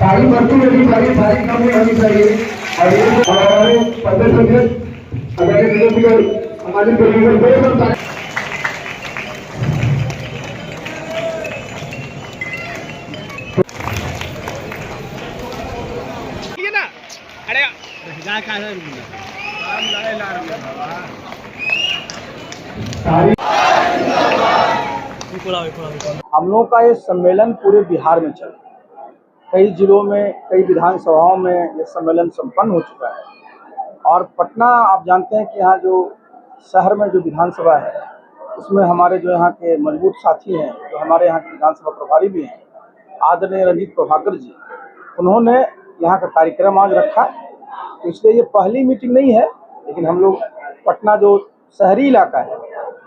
सारी भर्ती होनी चाहिए, सारी कम नहीं होनी चाहिए। और ये हमारे 15 हमारे हमारे हम लोग का ये सम्मेलन पूरे बिहार में चल रहा है। कई जिलों में, कई विधानसभाओं में ये सम्मेलन संपन्न हो चुका है। और पटना, आप जानते हैं कि यहाँ जो शहर में जो विधानसभा है उसमें हमारे जो यहाँ के मजबूत साथी हैं, जो हमारे यहाँ के विधानसभा प्रभारी भी हैं, आदरणीय रंजीत प्रभाकर जी, उन्होंने यहाँ का कार्यक्रम आज रखा। तो इसलिए ये पहली मीटिंग नहीं है, लेकिन हम लोग पटना जो शहरी इलाका है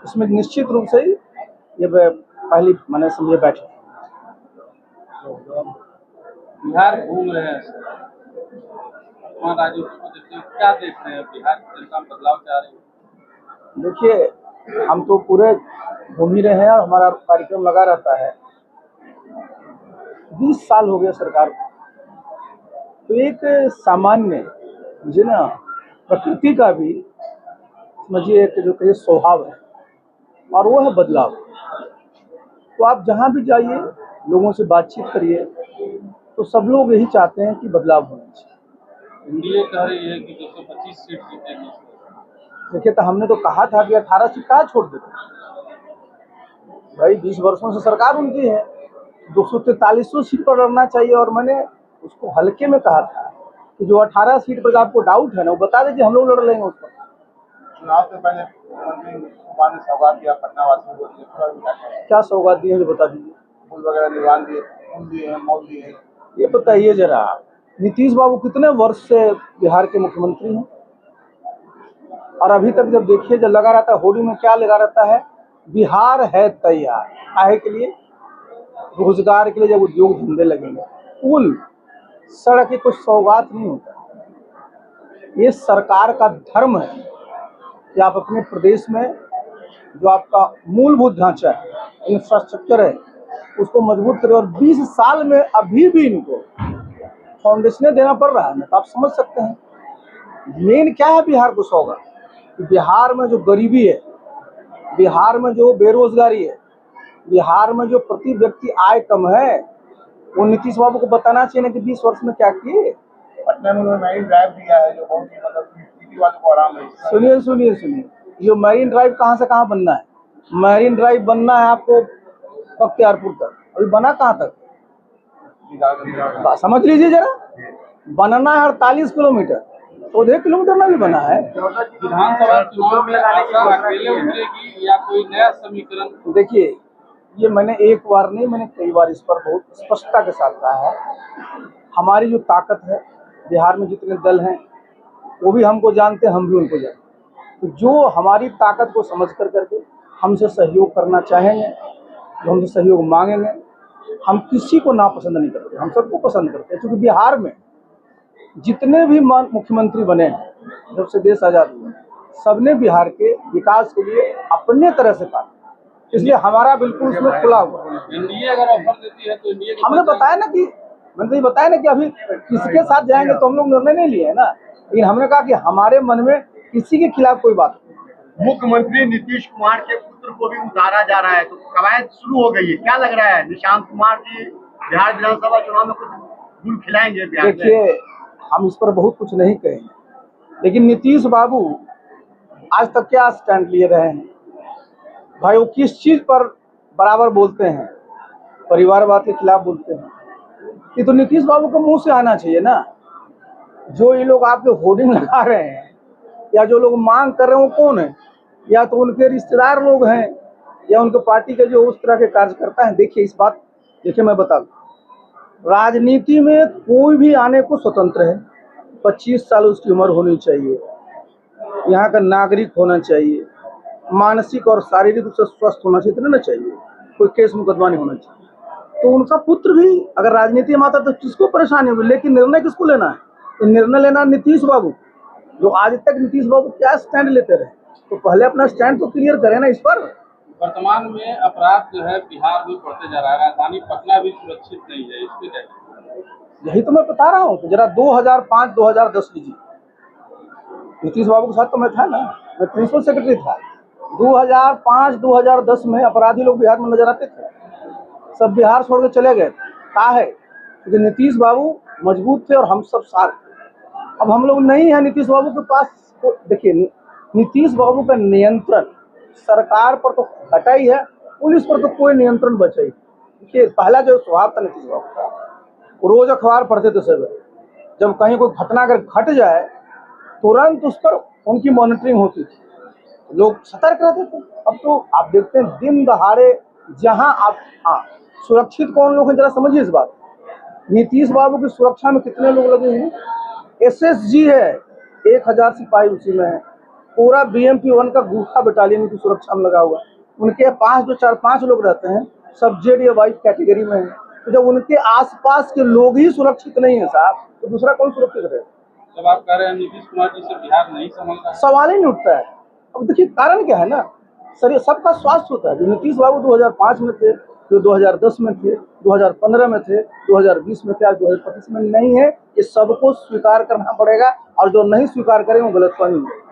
उसमें निश्चित रूप से ये पहली मैंने समझे बैठे। बिहार घूम रहे हैं, राज्यों को देखते क्या देख रहे हैं, बिहार की जनता बदलाव चाह रही है? देखिए, हम तो पूरे घूम ही रहे हैं और हमारा कार्यक्रम लगा रहता है। 20 साल हो गए सरकार को, तो एक सामान्य मुझे ना प्रकृति का भी समझिए एक जो कहिए स्वभाव है, और वो है बदलाव। तो आप जहाँ भी जाइए, लोगों से बातचीत करिए, तो सब लोग यही चाहते हैं कि बदलाव होना चाहिए। एनडीए कह रही है कि 225 सीट जीतेगी। देखिए, तो हमने तो कहा था कि 18 सीट कहाँ छोड़ देते भाई, 20 वर्षों से सरकार उनकी है, 243 सीट पर लड़ना चाहिए। और मैंने उसको हल्के में कहा था कि जो 18 सीट पर आपको डाउट है ना, वो बता दीजिए, हम लोग लड़ लेंगे उस पर। चुनाव से पहले मुख्यमंत्री ने सौगात दिया पटना वासियों को, क्या सौगात दी है जो बता दीजिए। पुल वगैरह निर्माण दिए, पुल दिए हैं, मॉल दिए हैं। ये बताइए जरा, नीतीश बाबू कितने वर्ष से बिहार के मुख्यमंत्री हैं, और अभी तक जब देखिए, जब लगा रहता है होर्डिंग में क्या लगा रहता है, बिहार है तैयार काहे के लिए, रोजगार के लिए, जब उद्योग धंधे लगेंगे। पुल सड़क की कुछ सौगात नहीं होता। ये सरकार का धर्म है कि आप अपने प्रदेश में जो आपका मूलभूत ढांचा है, इंफ्रास्ट्रक्चर है, उसको मजबूत करें। और 20 साल में अभी भी इनको फाउंडेशन देना पड़ रहा है ना, तो आप समझ सकते हैं मेन क्या है बिहार को सौगात। बिहार में जो गरीबी है, बिहार में जो बेरोजगारी है, बिहार में जो प्रति व्यक्ति आय कम है, वो नीतीश बाबू को बताना चाहिए ना कि 20 वर्ष में क्या किए। पटना में उन्होंने मरीन ड्राइव दिया है जो बहुत ही मतलब सिटी वालों को आराम है। सुनिए, ये मरीन ड्राइव कहाँ से कहाँ बनना है? मरीन ड्राइव बनना है आपको बख्तियारपुर तक, अभी बना कहाँ तक समझ लीजिए जरा। बनना है 48 किलोमीटर, 14 किलोमीटर में भी बना है। विधानसभा चुनाव में आशा अकेले उतरेगी या कोई नया समीकरण? देखिए, ये मैंने एक बार नहीं, मैंने कई बार इस पर बहुत स्पष्टता के साथ कहा है। हमारी जो ताकत है, बिहार में जितने दल हैं वो भी हमको जानते हैं, हम भी उनको जानते हैं। तो जो हमारी ताकत को समझ करके हमसे सहयोग करना चाहेंगे, जो हमसे सहयोग मांगेंगे, हम किसी को नापसंद नहीं करते, हम सबको पसंद करते हैं। क्योंकि बिहार में जितने भी मुख्यमंत्री बने हैं जब से देश आजाद हुआ, सबने बिहार के विकास के लिए अपने तरह से काम, इसलिए हमारा बिल्कुल उसमें खुला हुआ। एनडीए अगर ऑफर देती है तो एनडीए हमने बताया ना कि अभी किसके साथ जाएंगे तो हम लोग निर्णय नहीं लिए है ना, लेकिन हमने कहा कि हमारे मन में किसी के खिलाफ कोई बात नहीं। मुख्यमंत्री नीतीश कुमार के पुत्र को भी उतारा जा रहा है, तो कवायद शुरू हो गई है, क्या लग रहा है? निशांत कुमार जी बिहार विधानसभा चुनाव में कुछ गुल खिलाएंगे बिहार में? देखिए, हम इस पर बहुत कुछ नहीं कहेंगे, लेकिन नीतीश बाबू आज तक क्या स्टैंड लिए रहे हैं भाई? वो किस चीज पर बराबर बोलते हैं? परिवारवाद के खिलाफ बोलते हैं। ये तो नीतीश बाबू को मुंह से आना चाहिए ना। जो ये लोग आपके होर्डिंग लगा रहे हैं या जो लोग मांग कर रहे हैं वो कौन है? या तो उनके रिश्तेदार लोग हैं या उनके पार्टी के जो उस तरह के कार्यकर्ता हैं। देखिए मैं बता दूं, राजनीति में कोई भी आने को स्वतंत्र है। 25 साल उसकी उम्र होनी चाहिए, यहाँ का नागरिक होना चाहिए, मानसिक और शारीरिक रूप से स्वस्थ होना चाहिए, इतना ना चाहिए, कोई केस मुकदमा नहीं होना चाहिए। तो उनका पुत्र भी अगर राजनीति में आता तो किसको परेशानी होगी? लेकिन निर्णय किसको लेना है? निर्णय लेना नीतीश बाबू। जो आज तक नीतीश बाबू क्या स्टैंड लेते रहे, तो पहले अपना स्टैंड तो क्लियर करें ना इस पर। वर्तमान में अपराध जो है बिहार में बढ़ते जा रहा है, राजधानी पटना भी सुरक्षित नहीं है, इस पे क्या? यही तो मैं बता रहा हूँ। तो जरा 2005-2010 लीजिए, नीतीश बाबू के साथ तो मैं था ना, मैं प्रिंसिपल सेक्रेटरी था। 2005-2010 में अपराधी लोग बिहार में नजर आते थे, सब बिहार छोड़ के चले गए। कहा है क्योंकि नीतीश बाबू मजबूत थे और हम सब साथ थे। अब हम लोग नहीं है नीतीश बाबू के पास। तो देखिए, नीतीश बाबू का नियंत्रण सरकार पर तो हटा ही है, पुलिस पर तो कोई नियंत्रण बचा ही। देखिए, पहला जो स्वभाव था नीतीश बाबू का, वो रोज अखबार पढ़ते थे सब। जब कहीं कोई घटना अगर घट जाए तुरंत उस पर उनकी मॉनिटरिंग होती थी, लोग सतर्क रहते थे। अब तो आप देखते हैं दिन दहाड़े जहां आप, हाँ, सुरक्षित कौन लोग हैं जरा समझिए इस बात। नीतीश बाबू की सुरक्षा में कितने लोग लगे हैं? एसएसजी है, 1000 सिपाही उसी में है। पूरा बीएमपी 1 का गूठा बटालियन की सुरक्षा में लगा हुआ। उनके पास जो 4-5 लोग रहते हैं सब जेड या वाई कैटेगरी में है। तो जब उनके आसपास के लोग ही सुरक्षित नहीं है साहब, तो दूसरा कौन सुरक्षित रहेगा? जब आप कह रहे हैं नीतीश कुमार जी से बिहार नहीं संभल रहा है, सवाल ही नहीं उठता है। अब देखिए कारण क्या है ना, सर सबका स्वास्थ्य होता है। जो नीतीश बाबू 2005 में थे, जो 2010 में थे, 2015 में थे, 2020 में थे, आज 2025 में नहीं है, ये सबको स्वीकार करना पड़ेगा। और जो नहीं स्वीकार करें वो गलतफहमी है।